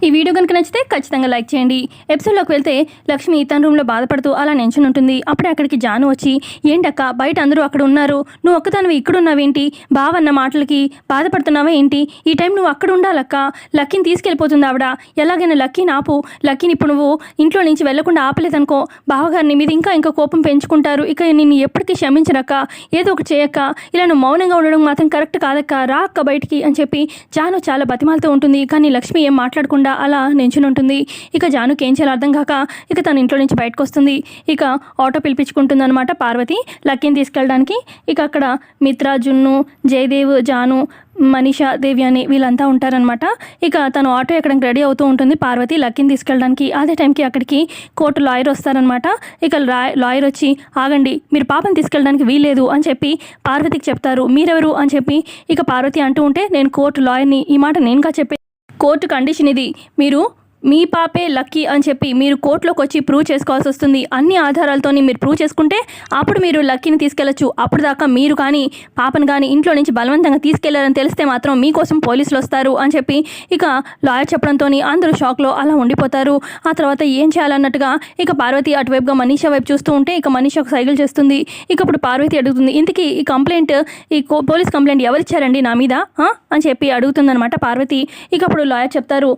ఈ వీడియో కనుక నచ్చితే ఖచ్చితంగా లైక్ చేయండి. ఎపిసోడ్లోకి వెళ్తే లక్ష్మి తన రూమ్లో బాధపడుతూ అలా నించుని ఉంటుంది. అప్పుడే అక్కడికి జాను వచ్చి, ఏంటక్క బయట అందరూ అక్కడ ఉన్నారు, నువ్వు ఒక్కదానివి ఇక్కడ ఉన్నావేంటి, బావన్న మాటలకి బాధపడుతున్నావా ఏంటి, ఈ టైం నువ్వు అక్కడ ఉండాలక్క, లక్కీని తీసుకెళ్ళిపోతుంది ఆవిడ, ఎలాగైనా లక్కీని ఆపు, లక్కీని ఇప్పుడు నువ్వు ఇంట్లో నుంచి వెళ్లకుండా ఆపలేదనుకో బావగారిని మీద ఇంకా కోపం పెంచుకుంటారు, ఇక నిన్ను ఎప్పటికీ క్షమించరక్క, ఏదో ఒకటి చేయక్క, ఇలా నువ్వు మౌనంగా ఉండడం మాత్రం కరెక్ట్ కాదక్క, రా అక్క బయటికి అని చెప్పి జాను చాలా బతిమాలతో ఉంటుంది. కానీ లక్ష్మి ఏం మాట్లాడకుండా అలా నించుని ఉంటుంది. ఇక జానుకి ఏం చేయాలో అర్థం కాక ఇక తన ఇంట్లో నుంచి బయటకు వస్తుంది. ఇక ఆటో పిలిపించుకుంటుంది అనమాట పార్వతి లక్కీని తీసుకెళ్ళడానికి. ఇక అక్కడ మిత్ర, జున్ను, జయదేవ్, జాను, మనీషా, దేవి అని వీళ్ళంతా ఉంటారనమాట. ఇక తను ఆటో ఎక్కడానికి రెడీ అవుతూ ఉంటుంది పార్వతి లక్కీని తీసుకెళ్ళడానికి. అదే టైంకి అక్కడికి కోర్టు లాయర్ వస్తారనమాట. ఇక లాయర్ వచ్చి, ఆగండి, మీరు పాపని తీసుకెళ్ళడానికి వీల్లేదు అని చెప్పి పార్వతికి చెప్తారు. మీరెవరు అని చెప్పి ఇక పార్వతి అంటూ ఉంటే, నేను కోర్టు లాయర్ని, ఈ మాట నేనుగా చెప్పే, కోర్టు కండిషన్ ఇది, మీరు మీ పాపే లక్కీ అని చెప్పి మీరు కోర్టులోకి వచ్చి ప్రూవ్ చేసుకోవాల్సి వస్తుంది. అన్ని ఆధారాలతో మీరు ప్రూవ్ చేసుకుంటే అప్పుడు మీరు లక్కీని తీసుకెళ్లొచ్చు. అప్పుడు దాకా మీరు కానీ పాపను కానీ ఇంట్లో నుంచి బలవంతంగా తీసుకెళ్లారని తెలిస్తే మాత్రం మీకోసం పోలీసులు వస్తారు అని చెప్పి ఇక లాయర్ చెప్పడంతో అందరూ షాక్లో అలా ఉండిపోతారు. ఆ తర్వాత ఏం చేయాలన్నట్టుగా ఇక పార్వతి అటువైపుగా మనీషా వైపు చూస్తూ ఉంటే ఇక మనీషా ఒక సైకిల్ చేస్తుంది. ఇక అప్పుడు పార్వతి అడుగుతుంది, ఇంతకీ ఈ కంప్లైంట్, ఈ పోలీస్ కంప్లైంట్ ఎవరిచ్చారండి నా మీద అని చెప్పి అడుగుతుందనమాట పార్వతి. ఇక అప్పుడు లాయర్ చెప్తారు,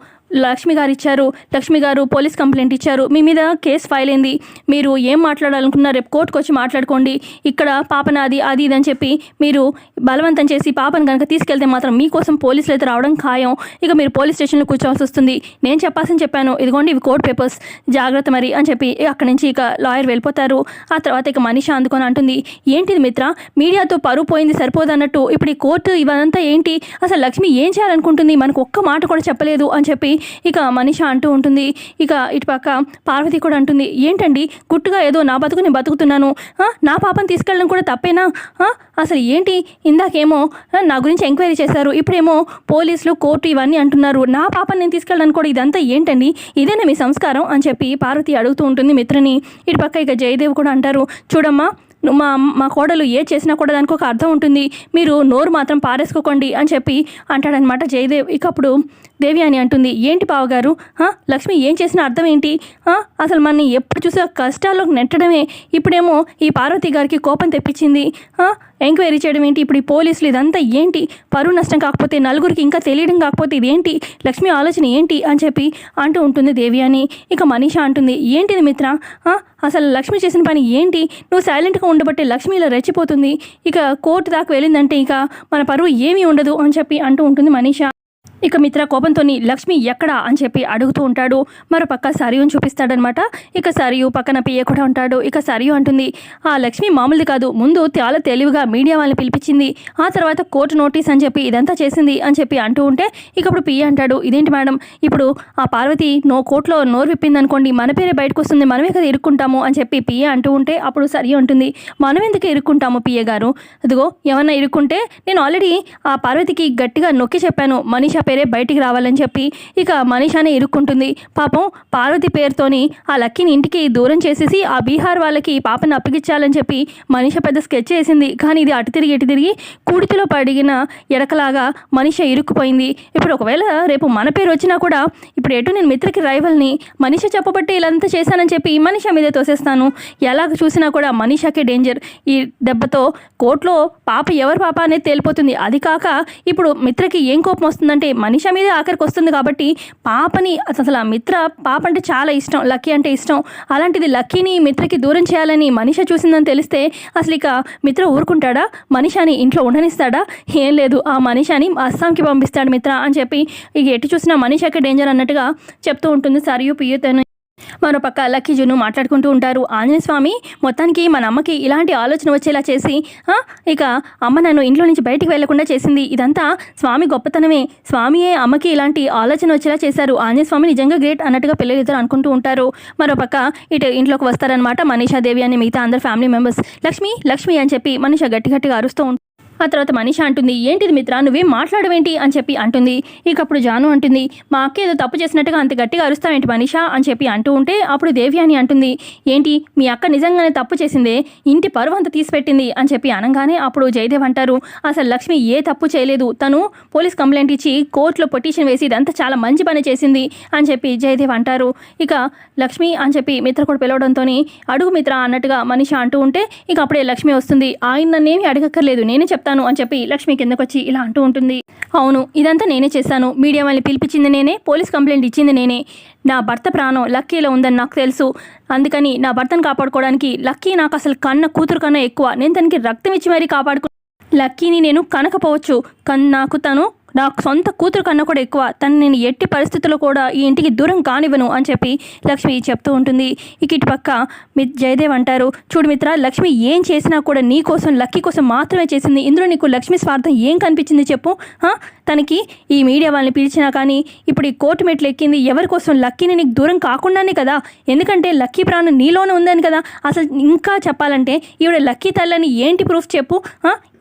లక్ష్మి గారు ఇచ్చారు, లక్ష్మి గారు పోలీస్ కంప్లైంట్ ఇచ్చారు, మీ మీద కేసు ఫైల్ అయింది, మీరు ఏం మాట్లాడాలనుకున్నా రేపు కోర్టుకు వచ్చి మాట్లాడుకోండి, ఇక్కడ పాప నాది అది ఇది అని చెప్పి మీరు బలవంతం చేసి పాపను కనుక తీసుకెళ్తే మాత్రం మీకోసం పోలీసులు అయితే రావడం ఖాయం, ఇక మీరు పోలీస్ స్టేషన్లో కూర్చోవాల్సి వస్తుంది, నేను చెప్పాల్సింది చెప్పాను, ఇదిగోండి ఇవి కోర్టు పేపర్స్, జాగ్రత్త మరి అని చెప్పి అక్కడి నుంచి ఇక లాయర్ వెళ్ళిపోతారు. ఆ తర్వాత ఇక మనీషా అందుకొని అంటుంది, ఏంటిది మిత్ర, మీడియాతో పరువు పోయింది సరిపోదన్నట్టు ఇప్పుడు ఈ కోర్టు ఇవంతా ఏంటి, అసలు లక్ష్మి ఏం చేయాలనుకుంటుంది, మనకు ఒక్క మాట కూడా చెప్పలేదు అని చెప్పి ఇక మనీషా అంటూ ఉంటుంది. ఇక ఇటుపక్క పార్వతి కూడా అంటుంది, ఏంటండి గుట్టుగా ఏదో నా బతుకు నేను బతుకుతున్నాను, నా పాపను తీసుకెళ్ళడం కూడా తప్పేనా, అసలు ఏంటి, ఇందాకేమో నా గురించి ఎంక్వైరీ చేశారు, ఇప్పుడేమో పోలీసులు కోర్టు ఇవన్నీ అంటున్నారు, నా పాపను నేను తీసుకెళ్ళడానికి కూడా ఇదంతా ఏంటండి, ఇదేనా మీ సంస్కారం అని చెప్పి పార్వతి అడుగుతూ ఉంటుంది మిత్రని. ఇటుపక్క ఇక జయదేవ్ కూడా అంటారు, చూడమ్మా మా కోడలు ఏ చేసినా కూడా దానికి ఒక అర్థం ఉంటుంది, మీరు నోరు మాత్రం పారేసుకోకండి అని చెప్పి అంటాడనమాట జయదేవ్. ఇక అప్పుడు దేవి అని అంటుంది, ఏంటి బావగారు, లక్ష్మి ఏం చేసినా అర్థం ఏంటి, అసలు మనని ఎప్పుడు చూసా కష్టాల్లోకి నెట్టడమే, ఇప్పుడేమో ఈ పార్వతి గారికి కోపం తెప్పించింది, ఎంక్వైరీ చేయడం ఏంటి, ఇప్పుడు ఈ పోలీసులు ఇదంతా ఏంటి, పరువు నష్టం కాకపోతే నలుగురికి ఇంకా తెలియడం కాకపోతే ఇదేంటి, లక్ష్మి ఆలోచన ఏంటి అని చెప్పి అంటూ ఉంటుంది దేవి అని. ఇక మనీషా అంటుంది, ఏంటిది మిత్ర, అసలు లక్ష్మి చేసిన పని ఏంటి, నువ్వు సైలెంట్గా ఉండబట్టే లక్ష్మి ఇలా రెచ్చిపోతుంది, ఇక కోర్టు దాకా వెళ్ళిందంటే ఇక మన పరువు ఏమీ ఉండదు అని చెప్పి అంటూ ఉంటుంది మనీషా. ఇక మిత్ర కోపంతో లక్ష్మి ఎక్కడా అని చెప్పి అడుగుతూ ఉంటాడు. మరో పక్క సరియుని చూపిస్తాడనమాట. ఇక సరియు పక్కన పియ్య కూడా ఉంటాడు. ఇక సరియు అంటుంది, ఆ లక్ష్మి మామూలుది కాదు, ముందు చాలా తెలివిగా మీడియా వాళ్ళని పిలిపించింది, ఆ తర్వాత కోర్టు నోటీస్ అని చెప్పి ఇదంతా చేసింది అని చెప్పి అంటూ ఉంటే ఇక ఇప్పుడు పియ్య అంటాడు, ఇదేంటి మేడం, ఇప్పుడు ఆ పార్వతి కోర్టులో నోరు విప్పింది అనుకోండి, మన పేరే బయటకు వస్తుంది, మనమే కదా ఇరుక్కుంటాము అని చెప్పి పియ్య అంటూ ఉంటే అప్పుడు సరియు అంటుంది, మనం ఎందుకు ఇరుక్కుంటాము పియ్య గారు, అదిగో ఏమన్నా ఇరుక్కుంటే నేను ఆల్రెడీ ఆ పార్వతికి గట్టిగా నొక్కి చెప్పాను మనీషా పేరే బయటికి రావాలని చెప్పి ఇక మనీషానే ఇరుక్కుంటుంది. పాపం పార్వతి పేరుతోని ఆ లక్కీని ఇంటికి దూరం చేసేసి ఆ బీహార్ వాళ్ళకి పాపను అప్పగించాలని చెప్పి మనీషా పెద్ద స్కెచ్ వేసింది. కానీ ఇది అటు తిరిగి కూడితిలో పడిగిన ఎడకలాగా మనీషా ఇరుక్కుపోయింది. ఇప్పుడు ఒకవేళ రేపు మన పేరు వచ్చినా కూడా ఇప్పుడు ఎటు నేను మిత్రకి రైవల్ని, మనీషా చెప్పబట్టి ఇలాంతా చేశానని చెప్పి మనీషా మీదే తోసేస్తాను, ఎలాగ చూసినా కూడా మనీషాకే డేంజర్, ఈ దెబ్బతో కోర్టులో పాప ఎవరు పాప అనేది తేలిపోతుంది. అది కాక ఇప్పుడు మిత్రకి ఏం కోపం వస్తుందంటే మనీషా మీదే ఆఖరికి వస్తుంది కాబట్టి పాపని, అసలు ఆ మిత్ర పాప అంటే చాలా ఇష్టం, లక్కీ అంటే ఇష్టం, అలాంటిది లక్కీని మిత్రకి దూరం చేయాలని మనీషా చూసిందని తెలిస్తే అసలు ఇక మిత్ర ఊరుకుంటాడా, మనీషాని ఇంట్లో ఉండనిస్తాడా, ఏం లేదు ఆ మనీషాని అస్సాంకి పంపిస్తాడు మిత్ర అని చెప్పి ఇక ఎటు చూసినా మనీషాకే డేంజర్ అన్నట్టుగా చెప్తూ ఉంటుంది సరియు పియ్యతను. మరోపక్క లక్కీ జున్ను మాట్లాడుకుంటూ ఉంటారు, ఆంజనేయ స్వామి మొత్తానికి మన అమ్మకి ఇలాంటి ఆలోచన వచ్చేలా చేసి ఇక అమ్మ నన్ను ఇంట్లో నుంచి బయటికి వెళ్లకుండా చేసింది, ఇదంతా స్వామి గొప్పతనమే, స్వామియే అమ్మకి ఇలాంటి ఆలోచన వచ్చేలా చేశారు, ఆంజనేయ స్వామి నిజంగా గ్రేట్ అన్నట్టుగా పిల్లలిద్దరు అనుకుంటూ ఉంటారు. మరోపక్క ఇటు ఇంట్లోకి వస్తారనమాట మనీషా, దేవి అని మిగతా అందరు ఫ్యామిలీ మెంబర్స్. లక్ష్మి లక్ష్మి అని చెప్పి మనీషా గట్టిగా అరుస్తూ ఆ తర్వాత మనీషా అంటుంది, ఏంటిది మిత్ర నువ్వేం మాట్లాడవేంటి అని చెప్పి అంటుంది. ఇక అప్పుడు జాను అంటుంది, మా అక్క ఏదో తప్పు చేసినట్టుగా అంత గట్టిగా అరుస్తావేంటి మనీషా అని చెప్పి అంటూ ఉంటే అప్పుడు దేవ్యాని అంటుంది, ఏంటి మీ అక్క నిజంగానే తప్పు చేసిందే, ఇంటి పరువు అంతా తీసిపెట్టింది అని చెప్పి అనగానే అప్పుడు జయదేవ్ అంటారు, అసలు లక్ష్మి ఏ తప్పు చేయలేదు, తను పోలీస్ కంప్లైంట్ ఇచ్చి కోర్టులో పిటిషన్ వేసి ఇదంతా చాలా మంచి పని చేసింది అని చెప్పి జయదేవ్ అంటారు. ఇక లక్ష్మి అని చెప్పి మిత్ర కూడా పిలవడంతో అడుగు మిత్ర అన్నట్టుగా మనీషా అంటూ ఉంటే ఇక అప్పుడే లక్ష్మి వస్తుంది. ఆయన నన్నేమి అడగక్కర్లేదు, నేనే చెప్తాను అని చెప్పి లక్ష్మి కిందకు వచ్చి ఇలా అంటూ ఉంటుంది, అవును ఇదంతా నేనే చేశాను, మీడియా వాళ్ళని పిలిపించింది నేనే, పోలీస్ కంప్లైంట్ ఇచ్చింది నేనే, నా భర్త ప్రాణం లక్కీలో ఉందని నాకు తెలుసు, అందుకని నా భర్తను కాపాడుకోవడానికి లక్కీ నాకు అసలు కన్న కూతురు కన్నా ఎక్కువ, నేను తనకి రక్తం ఇచ్చి మరీ లక్కీని నేను కనకపోవచ్చు, నాకు సొంత కూతురు కన్నా కూడా ఎక్కువ, తను నేను ఎట్టి పరిస్థితుల్లో కూడా ఈ ఇంటికి దూరం కానివ్వను అని చెప్పి లక్ష్మి చెప్తూ ఉంటుంది. ఇక ఇటు పక్క జయదేవ్ అంటారు, చూడు మిత్ర లక్ష్మి ఏం చేసినా కూడా నీ కోసం లక్కీ కోసం మాత్రమే చేసింది, ఇందులో నీకు లక్ష్మి స్వార్థం ఏం కనిపించింది చెప్పు? తనకి ఈ మీడియా వాళ్ళని పిలిచినా కానీ ఇప్పుడు ఈ కోర్టు మెట్లు ఎక్కింది ఎవరి కోసం? లక్కీని నీకు దూరం కాకుండానే కదా, ఎందుకంటే లక్కీ ప్రాణం నీలోనే ఉందని కదా. అసలు ఇంకా చెప్పాలంటే ఈవిడ లక్కీ తల్లని ఏంటి ప్రూఫ్ చెప్పు?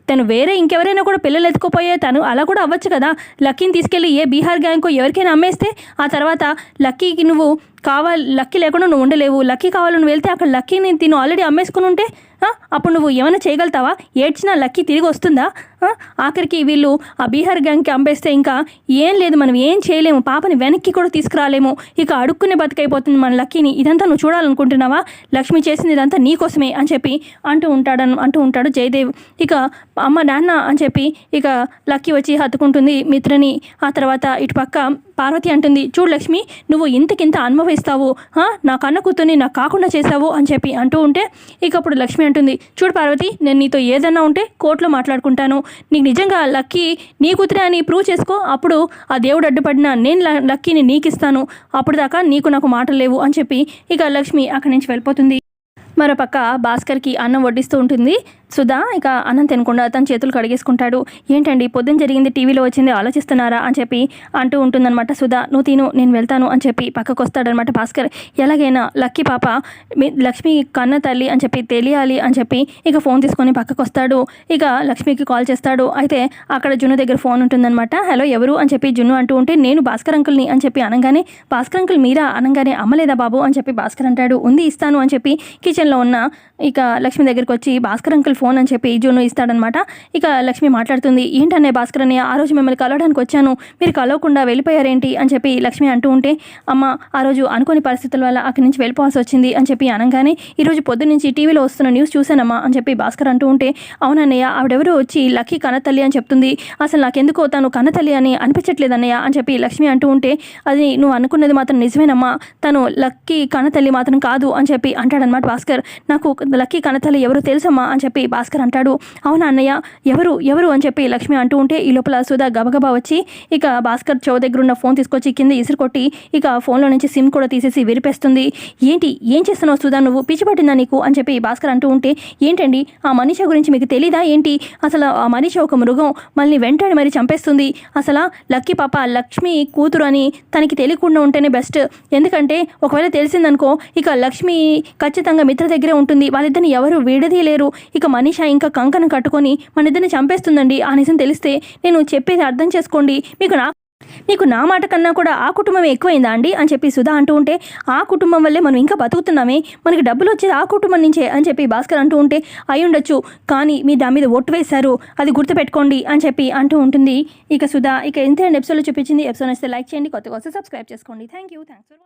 తను వేరే ఇంకెవరైనా కూడా పిల్లలు ఎత్తుకుపోయే తను అలా కూడా అవ్వచ్చు కదా, లక్కీని తీసుకెళ్ళి ఏ బీహార్ గ్యాంగ్కో ఎవరికైనా అమ్మేస్తే ఆ తర్వాత లక్కీకి నువ్వు లక్కీ లేకుండా నువ్వు ఉండలేవు, లక్కీ కావాలని వెళ్తే అక్కడ లక్కీని తిను ఆల్రెడీ అమ్మేసుకుని ఉంటే అప్పుడు నువ్వు ఏమైనా చేయగలుగుతావా? ఏడ్చినా లక్కీ తిరిగి వస్తుందా? ఆఖరికి వీళ్ళు ఆ బీహార్ గ్యాంగ్కి అమ్మేస్తే ఇంకా ఏం లేదు, మనం ఏం చేయలేము, పాపని వెనక్కి కూడా తీసుకురాలేము, ఇక అడుక్కునే బతికైపోతుంది మన లక్కీని, ఇదంతా నువ్వు చూడాలనుకుంటున్నావా? లక్ష్మి చేసింది ఇదంతా నీకోసమే అని చెప్పి అంటూ ఉంటాడు జయదేవ్. ఇక అమ్మ నాన్న అని చెప్పి ఇక లక్కీ వచ్చి హత్తుకుంటుంది మిత్రని. ఆ తర్వాత ఇటు పక్క పార్వతి అంటుంది, చూడు లక్ష్మి నువ్వు ఇంతకింత అనుభవిస్తావు, నా కన్న కూతుర్ని నాకు కాకుండా చేసావు అని చెప్పి అంటూ ఉంటే ఇక అప్పుడు లక్ష్మి అంటుంది, చూడు పార్వతి నేను నీతో ఏదన్నా ఉంటే కోర్టులో మాట్లాడుకుంటాను, నీకు నిజంగా లక్కీ నీ కూతురే అని ప్రూవ్ చేసుకో, అప్పుడు ఆ దేవుడు అడ్డుపడినా నేను లక్కీని నీకు ఇస్తాను, అప్పుడు దాకా నీకు నాకు మాటలు లేవు అని చెప్పి ఇక లక్ష్మి అక్కడి నుంచి వెళ్ళిపోతుంది. మరోపక్క భాస్కర్కి అన్నం వడ్డిస్తూ ఉంటుంది సుధా. ఇక అన్నం తినకుండా తన చేతులు కడిగేసుకుంటాడు. ఏంటండి పొద్దున జరిగింది టీవీలో వచ్చింది ఆలోచిస్తున్నారా అని చెప్పి అంటూ ఉంటుందన్నమాట సుధా. నువ్వు తిను నేను వెళ్తాను అని చెప్పి పక్కకు వస్తాడనమాట భాస్కర్. ఎలాగైనా లక్కీ పాప లక్ష్మి కన్న తల్లి అని చెప్పి తెలియాలి అని చెప్పి ఇక ఫోన్ తీసుకొని పక్కకు వస్తాడు. ఇక లక్ష్మికి కాల్ చేస్తాడు. అయితే అక్కడ జున్ను దగ్గర ఫోన్ ఉంటుందన్నమాట. హలో ఎవరు అని చెప్పి జున్ను అంటూ ఉంటే నేను భాస్కర్ అంకుల్ని అని చెప్పి అనగానే భాస్కర్ అంకుల్ మీరా అనగానే అమ్మలేదా బాబు అని చెప్పి భాస్కర్ అంటాడు. ఉంది ఇస్తాను అని చెప్పి కిచెన్లో ఉన్న ఇక లక్ష్మి దగ్గరికి వచ్చి భాస్కర్ అంకుల్ ఫోన్ అని చెప్పి జున్ను ఇస్తాడనమాట. ఇక లక్ష్మి మాట్లాడుతుంది, ఏంటనే భాస్కర్ అన్నయ్య ఆ రోజు మిమ్మల్ని కలవడానికి వచ్చాను, మీరు కలవకుండా వెళ్ళిపోయారేంటి అని చెప్పి లక్ష్మి అంటూ ఉంటే అమ్మ ఆ రోజు అనుకోని పరిస్థితుల వల్ల అక్కడి నుంచి వెళ్ళిపోవాల్సి వచ్చింది అని చెప్పి అనగానే ఈరోజు పొద్దున్న నుంచి టీవీలో వస్తున్న న్యూస్ చూశానమ్మా అని చెప్పి భాస్కర్ అంటూ ఉంటే అవునన్నయ్య ఆవిడెవరో వచ్చి లక్కీ కన్నతల్లి అని చెప్తుంది, అసలు నాకెందుకో తను కన్నతల్లి అని అనిపించట్లేదు అన్నయ్య అని చెప్పి లక్ష్మి అంటూ ఉంటే అది నువ్వు అనుకున్నది మాత్రం నిజమేనమ్మా, తను లక్కీ కన్నతల్లి మాత్రం కాదు అని చెప్పి అంటాడనమాట భాస్కర్. నాకు లక్కీ కన్నతల్లి ఎవరు తెలుసమ్మా అని చెప్పి భాస్కర్ అంటాడు. అవునా అన్నయ్య ఎవరు ఎవరు అని చెప్పి లక్ష్మి అంటూ ఉంటే ఈ లోపల సుధా గబగబా వచ్చి ఇక భాస్కర్ చెవు దగ్గర ఉన్న ఫోన్ తీసుకొచ్చి కింద ఇసురు కొట్టి ఇక ఫోన్లో నుంచి సిమ్ కూడా తీసేసి విరిపేస్తుంది. ఏంటి ఏం చేస్తున్నావు సుధా, నువ్వు పిచ్చి పట్టిందా నీకు అని చెప్పి భాస్కర్ అంటూ ఉంటే ఏంటండి ఆ మనీషా గురించి మీకు తెలీదా ఏంటి, అసలు ఆ మనీషా ఒక మృగం మళ్ళీ వెంటాడి మరి చంపేస్తుంది, అసలు లక్కీ పాప లక్ష్మి కూతురు అని తనకి తెలియకుండా ఉంటేనే బెస్ట్, ఎందుకంటే ఒకవేళ తెలిసిందనుకో ఇక లక్ష్మి ఖచ్చితంగా మిత్ర దగ్గరే ఉంటుంది, వాళ్ళిద్దరిని ఎవరు విడదీయలేరు, ఇక మనీషా ఇంకా కంకణం కట్టుకొని మన ఇద్దరిని చంపేస్తుందండి, ఆ నిజం తెలిస్తే నేను చెప్పేది అర్థం చేసుకోండి, మీకు నా మాట కన్నా కూడా ఆ కుటుంబం ఎక్కువైందా అండి అని చెప్పి సుధా అంటూ ఉంటే ఆ కుటుంబం వల్లే మనం ఇంకా బతుకుతున్నామే, మనకి డబ్బులు వచ్చేది ఆ కుటుంబం నుంచే అని చెప్పి భాస్కర్ అంటూ ఉంటే అయి ఉండొచ్చు కానీ మీ దాని మీద ఒట్టు వేశారు అది గుర్తుపెట్టుకోండి అని చెప్పి అంటూ ఉంటుంది ఇక సుధా. ఇక ఎంత ఎపిసోడ్లో చూపించింది. ఎపిసోడ్ వస్తే లైక్ చేయండి, కొత్తగా వస్తే సబ్స్క్రైబ్ చేసుకోండి. Thanks for